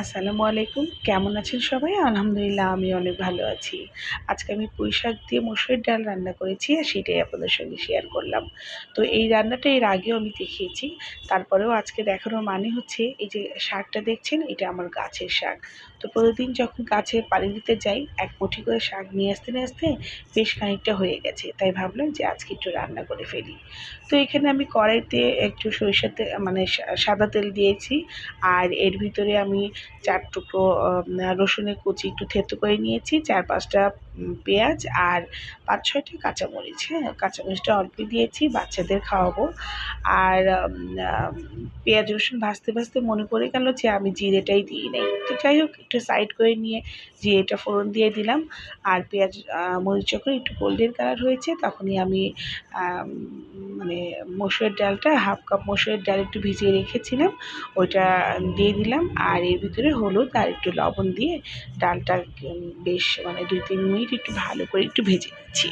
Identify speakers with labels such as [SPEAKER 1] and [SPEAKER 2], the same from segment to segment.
[SPEAKER 1] আসসালামু আলাইকুম। কেমন আছেন সবাই? আলহামদুলিল্লাহ আমি অনেক ভালো আছি। আজকে আমি পুঁইশাক দিয়ে মসুরের ডাল রান্না করেছি আর সেটাই আপনাদের সঙ্গে শেয়ার করলাম। তো এই রান্নাটা এর আগেও আমি দেখিয়েছি। তারপরেও আজকে দেখানোর মানে হচ্ছে এই যে শাকটা দেখছেন এটা আমার গাছের শাক। তো প্রতিদিন যখন গাছে পানি দিতে যাই এক মুঠি করে শাক নিয়ে আসতে বেশ খানিকটা হয়ে গেছে। তাই ভাবলাম যে আজকে একটু রান্না করে ফেলি। তো এখানে আমি কড়াইতে একটু সরিষার মানে সাদা তেল দিয়েছি। আর এর ভিতরে আমি ৪ টুকরো রসুনের কুচি একটু থেঁতো করে নিয়েছি, ৪-৫টা পেঁয়াজ আর ৫-৬টা কাঁচামরিচ, হ্যাঁ? কাঁচামরিচটা অল্পই দিয়েছি, বাচ্চাদের খাওয়াবো। আর পেঁয়াজ রসুন ভাজতে মনে পড়ে গেল যে আমি জিরেটাই দিই নাই। তো যাই হোক একটু সাইড করে নিয়ে জিরেটা ফোড়ন দিয়ে দিলাম। আর পেঁয়াজ মরিচ যখন একটু গোল্ডেন কালার হয়েছে তখনই আমি আম মানে মসুরের ডালটা 1/2 কাপ মসুরের ডাল একটু ভিজিয়ে রেখেছিলাম ওইটা দিয়ে দিলাম। আর এর ভিতরে হলুদ আর একটু লবণ দিয়ে ডালটা বেশ মানে ২-৩ মিনিট একটু ভালো করে একটু ভেজে নিচ্ছি।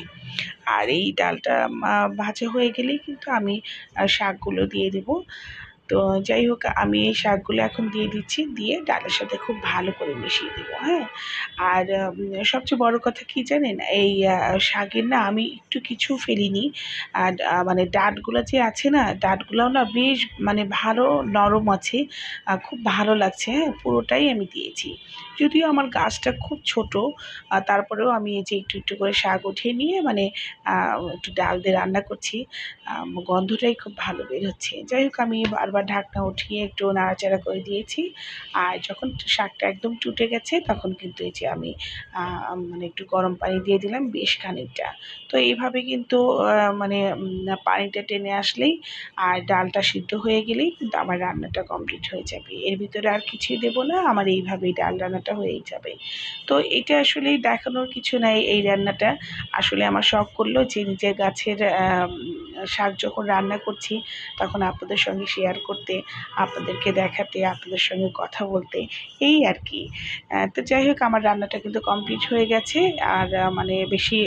[SPEAKER 1] আর এই ডালটা ভাজা হয়ে গেলেই কিন্তু আমি শাকগুলো দিয়ে দেবো। তো যাই হোক আমি এই শাকগুলো এখন দিয়ে দিচ্ছি, দিয়ে ডালের সাথে খুব ভালো করে মিশিয়ে দেবো, হ্যাঁ? আর সবচেয়ে বড় কথা কি জানেন? এই শাকের না আমি একটু কিছু ফেলিনি। আর মানে ডাঁটগুলো যে আছে না, ডাঁটগুলোও না বেশ মানে ভালো নরম আছে। খুব ভালো লাগছে, হ্যাঁ? পুরোটাই আমি দিয়েছি। যদিও আমার গাছটা খুব ছোট, তারপরেও আমি এই যে একটু করে শাক উঠিয়ে নিয়ে মানে একটু ডাল দিয়ে রান্না করছি। গন্ধটাই খুব ভালো বের হচ্ছে। যাই হোক আমি বারবার ঢাকনা উঠিয়ে একটু নাড়াচাড়া করে দিয়েছি। আর যখন শাকটা একদম টুটে গেছে তখন কিন্তু এই যে আমি মানে একটু গরম পানি দিয়ে দিলাম বেশ খানিকটা। তো এইভাবে কিন্তু মানে পানিটা টেনে আসলেই আর ডালটা সিদ্ধ হয়ে গেলেই কিন্তু আমার রান্নাটা কমপ্লিট হয়ে যাবে। এর ভিতরে আর কিছুই দেবো না, আমার এইভাবেই ডাল রান্নাটা হয়েই যাবে। তো এটা আসলেই দেখানোর কিছু নাই এই রান্নাটা। আসলে আমার শখ করলো যে নিজের গাছের শাক যখন রান্না করছি তখন আপনাদের সঙ্গে শেয়ার করতে, আপনাদেরকে দেখাতে, আপনাদের সঙ্গে কথা বলতে, এই আর কি। তো যাই হোক আমার রান্নাটা কিন্তু কমপ্লিট হয়ে গেছে। আর মানে বেশি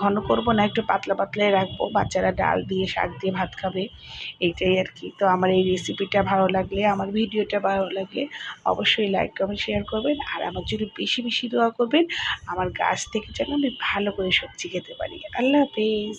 [SPEAKER 1] ঘন করব না, একটু পাতলাই রাখবো। বাচ্চারা ডাল দিয়ে শাক দিয়ে ভাত খাবে, এইটাই আর কি। তো আমার এই রেসিপিটা ভালো লাগলে, আমার ভিডিওটা ভালো লাগলে অবশ্যই লাইক, কমেন্ট, শেয়ার করবেন। আর আমার জন্য বেশি দোয়া করবেন আমার গাছ থেকে যেন আমি ভালো করে সবজি খেতে পারি। আল্লাহ হাফেজ।